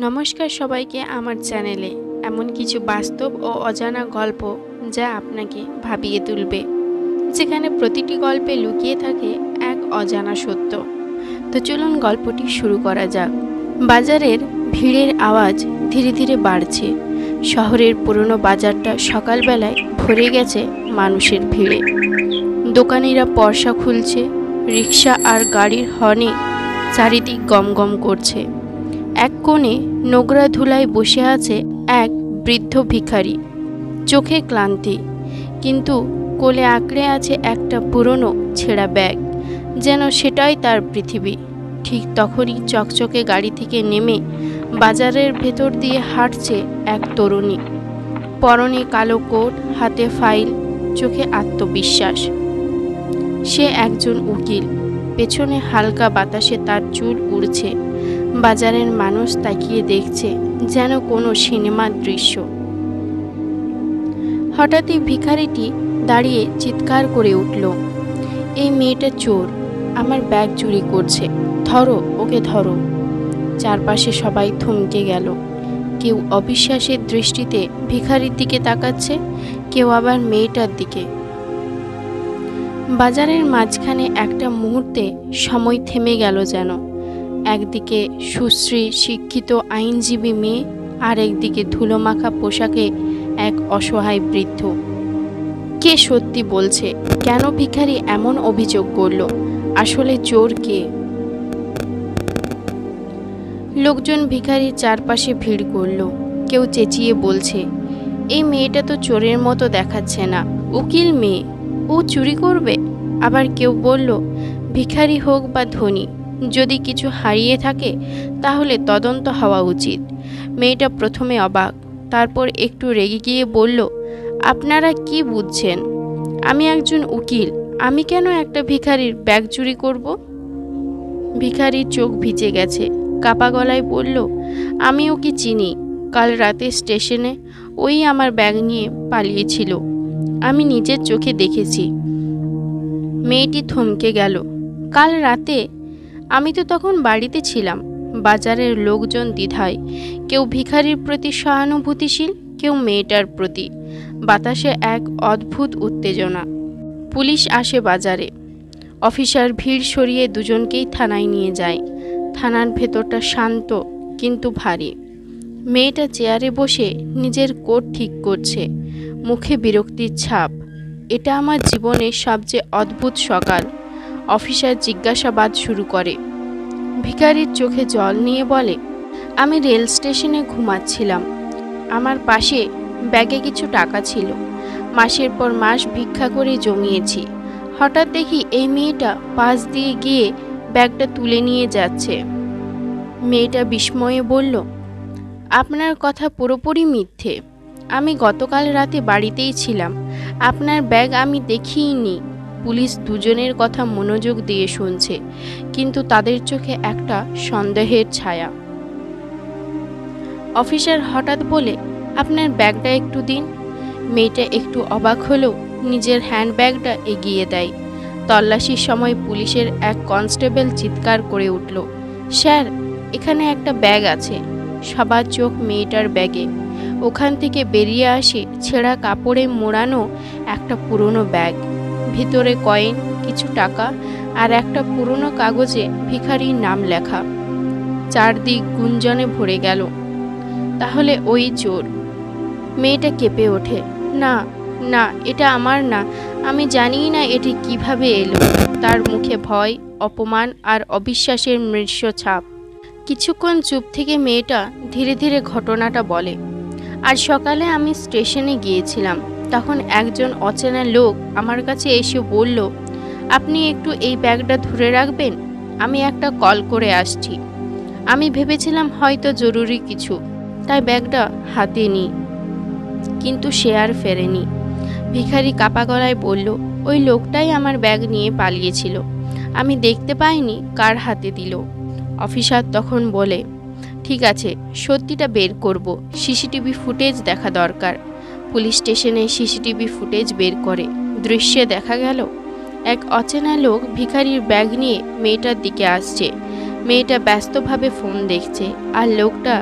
নমস্কার সবাইকে আমার চ্যানেলে এমন কিছু বাস্তব ও অজানা গল্প যা আপনাকে ভাবিয়ে তুলবে, যেখানে প্রতিটি গল্পে লুকিয়ে থাকে এক অজানা সত্য। তো চলুন গল্পটি শুরু করা যাক। বাজারের ভিড়ের আওয়াজ ধীরে ধীরে বাড়ছে। শহরের পুরনো বাজারটা সকালবেলায় ভরে গেছে মানুষের ভিড়ে। দোকানিরা পর্সা খুলছে, রিক্সা আর গাড়ির হর্নে চারিদিক গমগম করছে। এক কোণে নোংরা ধুলায় বসে আছে এক বৃদ্ধ ভিখারি, চোখে ক্লান্তি, কিন্তু কোলে আঁকড়ে আছে একটা পুরনো ছেঁড়া ব্যাগ, যেন সেটাই তার পৃথিবী। ঠিক তখনই চকচকে গাড়ি থেকে নেমে বাজারের ভেতর দিয়ে হাঁটছে এক তরুণী। পরনে কালো কোট, হাতে ফাইল, চোখে আত্মবিশ্বাস। সে একজন উকিল। পেছনে হালকা বাতাসে তার চুল উড়ছে। বাজারের মানুষ তাকিয়ে দেখছে যেন কোনো সিনেমার দৃশ্য। হঠাৎই ভিখারিটি দাঁড়িয়ে চিৎকার করে উঠল, এই মেয়েটা চোর, আমার ব্যাগ চুরি করছে, ধরো ওকে ধরো। চারপাশে সবাই থমকে গেল। কেউ অবিশ্বাসের দৃষ্টিতে ভিখারির দিকে তাকাচ্ছে, কেউ আবার মেয়েটার দিকে। বাজারের মাঝখানে একটা মুহূর্তে সময় থেমে গেল যেন। একদিকে সুশ্রী শিক্ষিত আইনজীবী মেয়ে, আর একদিকে ধুলোমাখা পোশাকে এক অসহায় বৃদ্ধ। কে সত্যি বলছে? কেন ভিখারি এমন অভিযোগ করল? আসলে চোর কে? লোকজন ভিখারির চারপাশে ভিড় করল। কেউ চেঁচিয়ে বলছে, এই মেয়েটা তো চোরের মতো দেখাচ্ছে না, উকিল মেয়ে, ও চুরি করবে। আবার কেউ বলল, ভিখারি হোক বা ধনী, যদি কিছু হারিয়ে থাকে তাহলে তদন্ত হওয়া উচিত। মেয়েটা প্রথমে অবাক, তারপর একটু রেগে গিয়ে বলল, আপনারা কি বুঝছেন? আমি একজন উকিল, আমি কেন একটা ভিখারির ব্যাগ চুরি করব? ভিখারির চোখ ভিজে গেছে, কাপা গলায় বলল, আমি ওকে চিনি। কাল রাতে স্টেশনে ওই আমার ব্যাগ নিয়ে পালিয়েছিল, আমি নিজের চোখে দেখেছি। মেয়েটি থমকে গেল। কাল রাতে? আমি তো তখন বাড়িতে ছিলাম। বাজারের লোকজন দ্বিধায়, কেউ ভিখারির প্রতি সহানুভূতিশীল, কেউ মেয়েটার প্রতি। বাতাসে এক অদ্ভুত উত্তেজনা। পুলিশ আসে বাজারে। অফিসার ভিড় সরিয়ে দুজনকেই থানায় নিয়ে যায়। থানার ভেতরটা শান্ত কিন্তু ভারী। মেয়েটা চেয়ারে বসে নিজের কোট ঠিক করছে, মুখে বিরক্তির ছাপ। এটা আমার জীবনের সবচেয়ে অদ্ভুত সকাল। অফিসার জিজ্ঞাসাবাদ শুরু করে। ভিখারির চোখে জল নিয়ে বলে, আমি রেল স্টেশনে ঘুমাচ্ছিলাম। আমার পাশে ব্যাগে কিছু টাকা ছিল। মাসের পর মাস ভিক্ষা করে জমিয়েছি। হঠাৎ দেখি এই মেয়েটা পাশ দিয়ে গিয়ে ব্যাগটা তুলে নিয়ে যাচ্ছে। মেয়েটা বিস্ময়ে বলল, আপনার কথা পুরোপুরি মিথ্যে। আমি গতকাল রাতে বাড়িতেই ছিলাম, আপনার ব্যাগ আমি দেখিইনি। পুলিশ দুজনের কথা মনোযোগ দিয়ে শুনছে, কিন্তু তাদের চোখে একটা সন্দেহের ছায়া। অফিসার হঠাৎ বলে, আপনার ব্যাগটা একটু দিন। মেয়েটা একটু অবাক হলেও নিজের হ্যান্ডব্যাগটা এগিয়ে দেয়। তল্লাশির সময় পুলিশের এক কনস্টেবল চিৎকার করে উঠল, স্যার, এখানে একটা ব্যাগ আছে। সবার চোখ মেয়েটার ব্যাগে। ওখান থেকে বেরিয়ে আসে ছেঁড়া কাপড়ে মোড়ানো একটা পুরনো ব্যাগ। ভিতরে কয়েন, কিছু টাকা আর একটা পুরনো কাগজে ভিখারির নাম লেখা। চারদিক গুঞ্জনে ভরে গেল। তাহলে ওই চোর। মেয়েটা কেঁপে ওঠে, না না, এটা আমার না, আমি জানি না এটি কিভাবে এলো। তার মুখে ভয়, অপমান আর অবিশ্বাসের মৃষ্য ছাপ। কিছুক্ষণ চুপ থেকে মেয়েটা ধীরে ধীরে ঘটনাটা বলে। আজ সকালে আমি স্টেশনে গিয়েছিলাম। তখন একজন অচেনা লোক আমার কাছে এসে বলল, আপনি একটু এই ব্যাগটা ধরে রাখবেন, আমি একটা কল করে আসছি। আমি ভেবেছিলাম হয়তো জরুরি কিছু, তাই ব্যাগটা হাতে নিই, কিন্তু সে আর ফেরেনি। ভিখারি কাপা গলায় বলল, ওই লোকটাই আমার ব্যাগ নিয়ে পালিয়েছিল, আমি দেখতে পাইনি কার হাতে দিল। অফিসার তখন বলে, ঠিক আছে, সত্যিটা বের করব, সিসিটিভি ফুটেজ দেখা দরকার। পুলিশ স্টেশনে সিসিটিভি ফুটেজ বের করে। দৃশ্যে দেখা গেল এক অচেনা লোক ভিখারির ব্যাগ নিয়ে মেয়েটার দিকে আসছে। মেয়েটা ব্যস্তভাবে ফোন দেখছে, আর লোকটা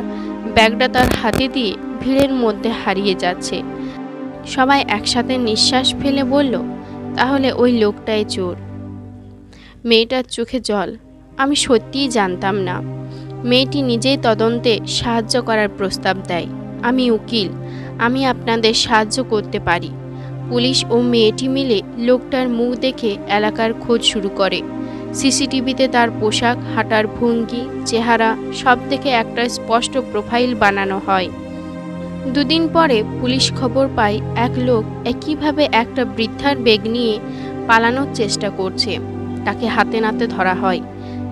ব্যাগটা তার হাতে দিয়ে ভিড়ের মধ্যে হারিয়ে যাচ্ছে। সবাই একসাথে নিঃশ্বাস ফেলে বলল, তাহলে ওই লোকটাই চোর। মেয়েটার চোখে জল। আমি সত্যিই জানতাম না। মেয়েটি নিজেই তদন্তে সাহায্য করার প্রস্তাব দেয়। আমি উকিল, আমি আপনাদের সাহায্য করতে পারি। পুলিশ ও মেয়েটি মিলে লোকটার মুখ দেখে এলাকার খোঁজ শুরু করে। সিসিটিভিতে তার পোশাক, হাঁটার ভঙ্গি, চেহারা সব দেখে একটা স্পষ্ট প্রোফাইল বানানো হয়। দুদিন পরে পুলিশ খবর পায় এক লোক একইভাবে একটা বৃদ্ধার ব্যাগ নিয়ে পালানোর চেষ্টা করছে। তাকে হাতে নাতে ধরা হয়।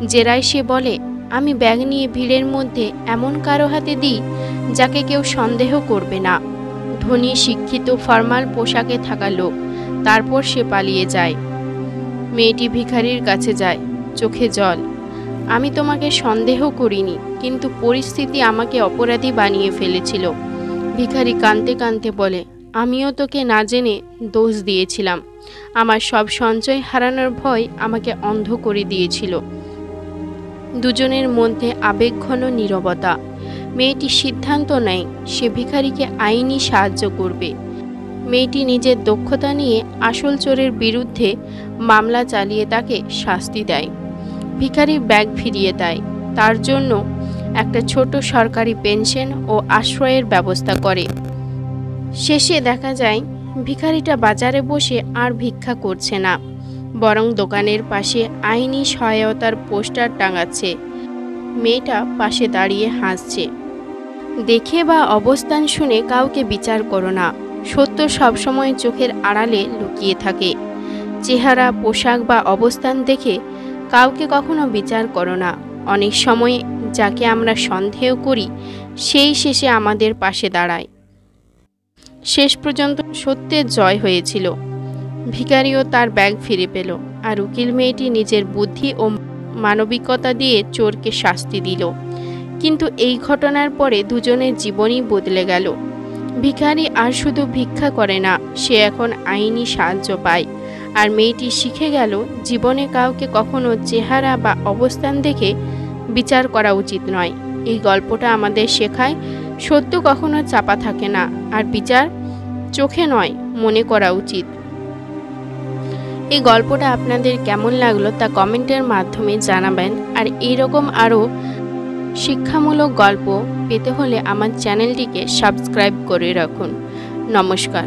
জেরায় সে বলে, আমি ব্যাগ নিয়ে ভিড়ের মধ্যে এমন কারো হাতে দিই যাকে কেউ সন্দেহ করবে না। ধনী, শিক্ষিত, ফর্মাল পোশাকে থাকা লোক। তারপর সে পালিয়ে যায়। মেয়েটি ভিখারির কাছে যায়, চোখে জল। আমি তোমাকে সন্দেহ করিনি, কিন্তু পরিস্থিতি আমাকে অপরাধী বানিয়ে ফেলেছিল। ভিখারি কাঁদতে কাঁদতে বলে, আমিও তোকে না জেনে দোষ দিয়েছিলাম। আমার সব সঞ্চয় হারানোর ভয় আমাকে অন্ধ করে দিয়েছিল। দুজনের মধ্যে আবেগঘন নীরবতা। মেয়েটি সিদ্ধান্ত নেয় সে ভিখারিকে আইনি সাহায্য করবে। মেয়েটি নিজের দক্ষতা নিয়ে আসল চোরের বিরুদ্ধে মামলা চালিয়ে তাকে শাস্তি দেয়। ভিখারি ব্যাগ ফিরিয়ে দেয়। তার জন্য একটা ছোট সরকারি পেনশন ও আশ্রয়ের ব্যবস্থা করে। শেষে দেখা যায় ভিখারিটা বাজারে বসে আর ভিক্ষা করছে না, বরং দোকানের পাশে আইনি সহায়তার পোস্টার টাঙাচ্ছে। মেয়েটা পাশে দাঁড়িয়ে হাসছে। দেখে বা অবস্থান শুনে কাউকে বিচার করো না। সত্য সবসময় চোখের আড়ালে লুকিয়ে থাকে। চেহারা, পোশাক বা অবস্থান দেখে কাউকে কখনো বিচার করো না। অনেক সময় যাকে আমরা সন্দেহ করি সেই শেষে আমাদের পাশে দাঁড়ায়। শেষ পর্যন্ত সত্যের জয় হয়েছিল। ভিখারিও তার ব্যাগ ফিরে পেল, আর উকিল মেয়েটি নিজের বুদ্ধি ও মানবিকতা দিয়ে চোরকে শাস্তি দিল। কিন্তু এই ঘটনার পরে দুজনের জীবনই বদলে গেল। ভিখারি আর শুধু ভিক্ষা করে না, সে এখন আইনি সাহায্য পায়। আর মেয়েটি শিখে গেল জীবনে কাউকে কখনো চেহারা বা অবস্থান দেখে বিচার করা উচিত নয়। এই গল্পটা আমাদের শেখায় সত্য কখনো চাপা থাকে না, আর বিচার চোখে নয় মনে করা উচিত। এই গল্পটা আপনাদের কেমন লাগলো তা কমেন্টের মাধ্যমে জানাবেন। আর এইরকম আরও শিক্ষামূলক গল্প পেতে হলে আমার চ্যানেলটিকে সাবস্ক্রাইব করে রাখুন। নমস্কার।